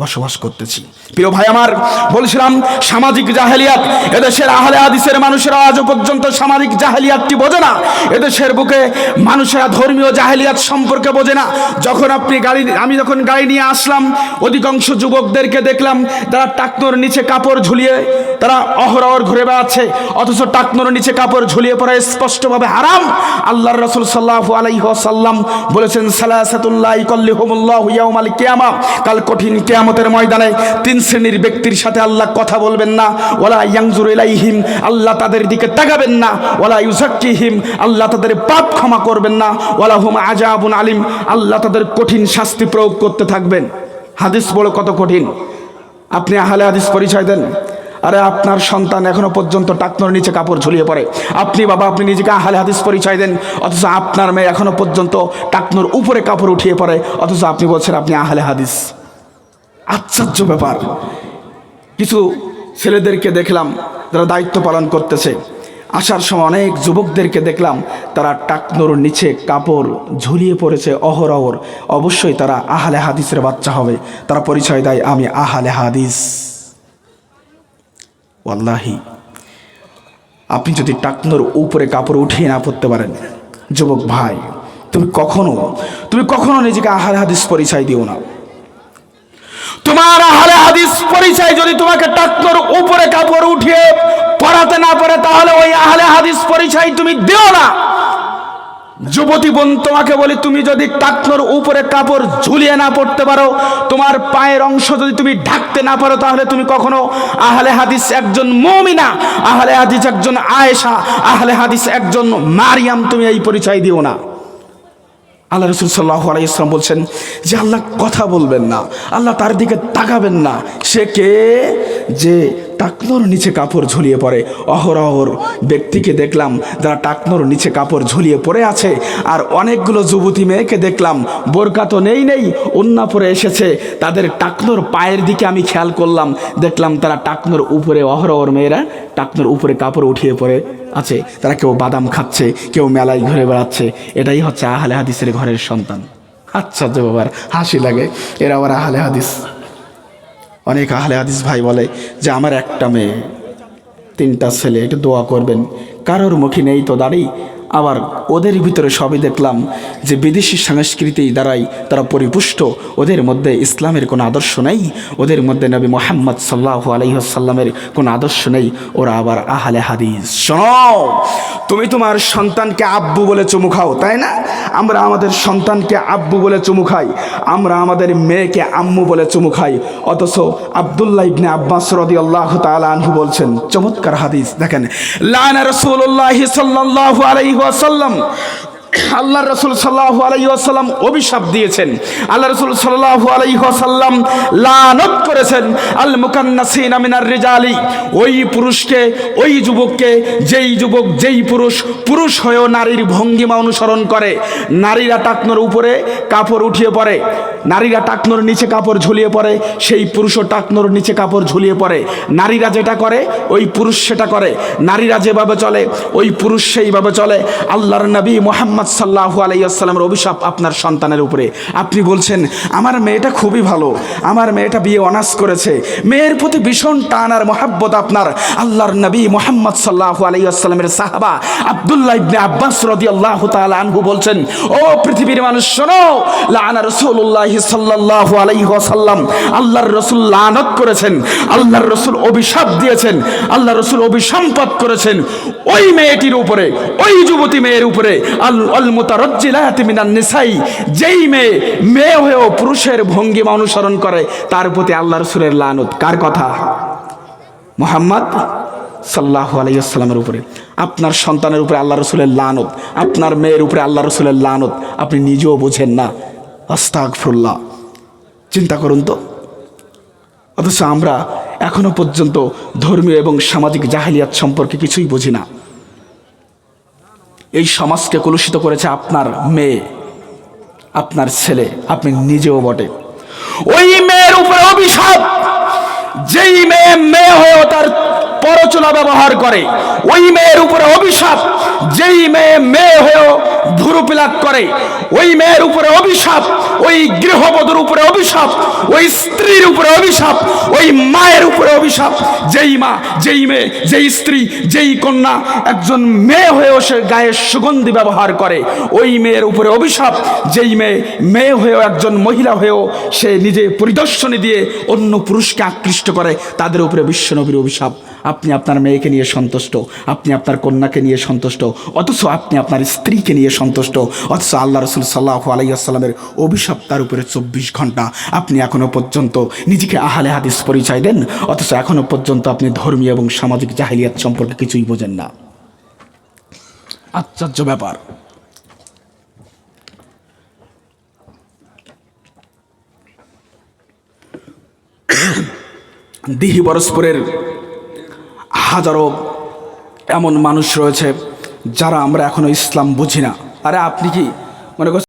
বসবাস করতেছি। প্রিয় ভাই আমার, বলছিলাম সামাজিক জাহেলিয়াত। এদেশের আহলে হাদিসের মানুষেরা আজও পর্যন্ত সামাজিক জাহেলিয়াতটি বোঝে না। এদেশের বুকে মানুষেরা ধর্মীয় জাহেলিয়াত সম্পর্কে বোঝে না। আমি যখন গাড়ি নিয়ে আসলাম, অধিকাংশ যুবকদেরকে দেখলাম তারা টাকনোর নিচে কাপড় ঝুলিয়ে তারা অহরহ ঘুরে বেড়াচ্ছে, অথচ টাকনোর নিচে কাপড় ঝুলিয়ে পড়া স্পষ্টভাবে হারাম। আল্লাহর রাসূল সাল্লাল্লাহু আলাইহি ওয়াসাল্লাম বলেছেন, সালাসাতুল্লাহ ইকাল্লিহুমুল্লাহু ইয়াউমাল কিয়ামা, কাল কঠিন কিয়ামতের ময়দানে 3 শ্রেণীর ব্যক্তির সাথে আল্লাহ কথা বলবেন না। ওয়ালা ইয়ানজুরু ইলাইহিম, আল্লাহ তাদের দিকে তাকাবেন না। ওয়ালা ইউযাক্কিহিম, আল্লাহ তাদের পাপ ক্ষমা করবেন না। ওয়ালা হুম আযাবুন আলিম, আল্লাহ তাদের কঠিন শাস্তি প্রয়োগ করতে থাকবেন। হাদিস বড় কত কঠিন। আপনি আহলে হাদিস পরিচয় দেন, আরে আপনার সন্তান এখনো পর্যন্ত টাকনোর নিচে কাপড় ঝুলিয়ে পড়ে। আপনি নিজেকে আহলে হাদিস পরিচয় দেন, অথচ আপনার মেয়ে এখনো পর্যন্ত টাকনোর উপরে কাপড় উঠিয়ে পড়ে, অথচ আপনি বলছেন আপনি আহলে হাদিস। আশ্চর্য ব্যাপার। কিছু ছেলেদেরকে দেখলাম যারা দায়িত্ব পালন করতেছে, আসার সময় অনেক যুবকদেরকে দেখলাম তারা টাকনোর নিচে কাপড় ঝুলিয়ে পড়েছে অহরহ। অবশ্যই তারা আহলে হাদিসের বাচ্চা হবে। তারা পরিচয় দেয় আমি আহলে হাদিস। ওয়াল্লাহি, আপনি যদি টাকনোর উপরে কাপড় উঠিয়ে না পড়তে পারেন, যুবক ভাই, তুমি কখনো নিজেকে আহলে হাদিস পরিচয় দিও না। তোমার আহলে হাদিস পরিচয় যদি তোমাকে টাকনোর উপরে কাপড় উঠিয়ে পড়াতে না পারে, তাহলে ওই আহলে হাদিস পরিচয় তুমি দিও না। যুবতী বোন, তোমাকে বলি, তুমি যদি টাকনোর উপরে কাপড় ঝুলিয়ে না পড়তে পারো, তোমার পায়ের অংশ যদি তুমি ঢাকতে না পারো, তাহলে তুমি কখনো আহলে হাদিস একজন মুমিনা, আহলে হাদিস একজন আয়েশা, আহলে হাদিস একজন মারিয়াম, তুমি এই পরিচয় দিও না। আল্লাহ রাসূল সাল্লাল্লাহু আলাইহি ওয়াসাল্লাম বলছেন যে আল্লাহ কথা বলবেন না, আল্লাহ তার দিকে তাকাবেন না। সে কে? যে টাকনোর নিচে কাপড় ঝুলিয়ে পড়ে। অহরহর ব্যক্তিকে দেখলাম যারা টাকনোর নিচে কাপড় ঝুলিয়ে পড়ে আছে, আর অনেকগুলো যুবতী মেয়েকে দেখলাম বোরকা তো নেই ওন্না পরে এসেছে, তাদের টাকনোর পায়ের দিকে আমি খেয়াল করলাম, দেখলাম তারা টাকনোর উপরে, অহরহর মেয়েরা টাকনোর উপরে কাপড় উঠিয়ে পড়ে আছে। তারা কেউ বাদাম খাচ্ছে, কেউ মেলায় ঘুরে বেড়াচ্ছে। এটাই হচ্ছে আহলে হাদিসের ঘরের সন্তান। আচ্ছা যে বাবার হাসি লাগে, এরা আবার আহলে হাদিস। অনেক আহলে হাদিস ভাই বলে যে আমার একটা মেয়ে, 3টা ছেলে, একটু দোয়া করবেন। কারোর মুখে নেই তো দাড়ি। আবার ওদের ভিতরে সবই দেখলাম যে বিদেশি সংস্কৃতি দ্বারাই তারা পরিপুষ্ট। ওদের মধ্যে ইসলামের কোনো আদর্শ নেই, ওদের মধ্যে নবী মুহাম্মদ সাল্লাল্লাহু আলাইহি ওয়াসাল্লামের কোনো আদর্শ নেই। ওরা আবার আহলে হাদিস। শোনো, তুমি তোমার সন্তানকে আব্বু বলে চুমু খাও, তাই না? আমরা আমাদের সন্তানকে আব্বু বলে চুমু খাই, আমরা আমাদের মেয়েকে আম্মু বলে চুমু খাই। অথচ আব্দুল্লাহ ইবনে আব্বাস রাদিয়াল্লাহু তাআলা আনহু বলছেন, চমৎকার হাদিস দেখেন, লানা রাসূলুল্লাহ সাল্লাল্লাহু আলাইহি ওয়াসাল্লাম, আল্লাহ রাসূল সাল্লাল্লাহু আলাইহি ওয়াসাল্লাম অভিশাপ দিয়েছেন, আল্লাহ রাসূল সাল্লাল্লাহু আলাইহি ওয়াসাল্লাম লানত করেছেন আল মুকান্নাসিনা মিনার রিজালি, ওই পুরুষকে, ওই যুবককে, যেই পুরুষ হয়েও নারীর ভঙ্গিমা অনুসরণ করে। নারীরা টাকনোর উপরে কাপড় উঠিয়ে পড়ে, নারীরা টাকনোর নিচে কাপড় ঝুলিয়ে পড়ে, সেই পুরুষও টাকনোর নিচে কাপড় ঝুলিয়ে পড়ে। নারীরা যেটা করে ওই পুরুষ সেটা করে, নারীরা যেভাবে চলে ওই পুরুষ সেইভাবে চলে। আল্লাহর নবী মুহাম্মদ সাল্লাল্লাহু আলাইহি ওয়াসাল্লামের অভিশাপ আপনার সন্তানের উপরে। আপনি বলছেন আমার মেয়েটা খুবই ভালো, আমার মেয়েটা বিয়ে অনার্স করেছে, মেয়ের প্রতি ভীষণ টান আর মহাব্বত আপনার। আল্লাহর নবী মুহাম্মদ সাল্লাল্লাহু আলাইহি ওয়াসাল্লামের সাহাবা আব্দুল্লাহ ইবনে আব্বাস রাদিয়াল্লাহু তাআলা আনহু বলছেন, ও পৃথিবীর মানুষ শোনো, লানা রাসূলুল্লাহ সাল্লাল্লাহু আলাইহি ওয়াসাল্লাম, আল্লাহর রাসূল লানত করেছেন, আল্লাহর রাসূল অভিশাপ দিয়েছেন, আল্লাহর রাসূল অভিসম্পাত করেছেন ওই মেয়েটির উপরে, ওই যুবতী মেয়ের উপরে, আল মুতারাজ্জিলাতি মিনান নিসাই, যেই মেয়ে হয়েও পুরুষের ভঙ্গিমা অনুসরণ করে, তার প্রতি আল্লাহর রাসূলের লানত। কার কথা? মুহাম্মদ সাল্লাল্লাহু আলাইহি ওয়াসাল্লামের উপরে। আপনার সন্তানের উপরে আল্লাহর রাসূলের লানত, আপনার মেয়ের উপরে আল্লাহর রাসূলের লানত, আপনি নিজেও বোঝেন না। আস্তাগফিরুল্লাহ, চিন্তা করুন তো। অথচ আমরা এখনো পর্যন্ত ধর্মীয় এবং সামাজিক জাহেলিয়াত সম্পর্কে কিছুই বুঝি না। এই সমাজকে কলুষিত করেছে আপনার মেয়ে, আপনার ছেলে, আপনি নিজেও বটে। ওই মেয়ের উপরে অভিশাপ, যেই মেয়ে হয়েও তার পরচুলা ব্যবহার করে, ওই মেয়ের উপরে অভিশাপ, যেই মেয়ে হয়েও ধুরুপিলাক করে, ওই মেয়ের উপরে অভিশাপ, ওই গৃহবধূর উপরে অভিশাপ, ওই স্ত্রীর উপরে অভিশাপ, ওই মায়ের উপরে অভিশাপ। যেই মা, যেই মেয়ে, যেই স্ত্রী, যেই কন্যা একজন মেয়ে হয়েও সে গায়ে সুগন্ধি ব্যবহার করে, ওই মেয়ের উপরে অভিশাপ। যেই মেয়ে হয়েও একজন মহিলা হয়েও সে নিজে পরিদর্শনী দিয়ে অন্য পুরুষকে আকৃষ্ট করে, তাদের উপরে বিশ্বনবীর অভিশাপ। আপনি আপনার মেয়েকে নিয়ে সন্তুষ্ট, আপনি আপনার কন্যাকে নিয়ে সন্তুষ্ট, অথচ আপনি আপনার স্ত্রীকে নিয়ে সন্তুষ্ট, অথচ আল্লাহ রাসূল সাল্লাল্লাহু আলাইহি ওয়াসাল্লামের অভিশাপ তার উপরে 24 ঘন্টা। আপনি এখনো পর্যন্ত নিজেকে আহলে হাদিস পরিচয় দেন, অথচ এখনো পর্যন্ত আপনি ধর্মীয় এবং সামাজিক জাহেলিয়াত সম্পর্কে কিছুই বোঝেন না। আশ্চর্য ব্যাপার। দিহি বরসপুরের হাজারো এমন মানুষ রয়েছে যারা আমরা এখনো ইসলাম বুঝি না। আরে আপনি কি মনে করছেন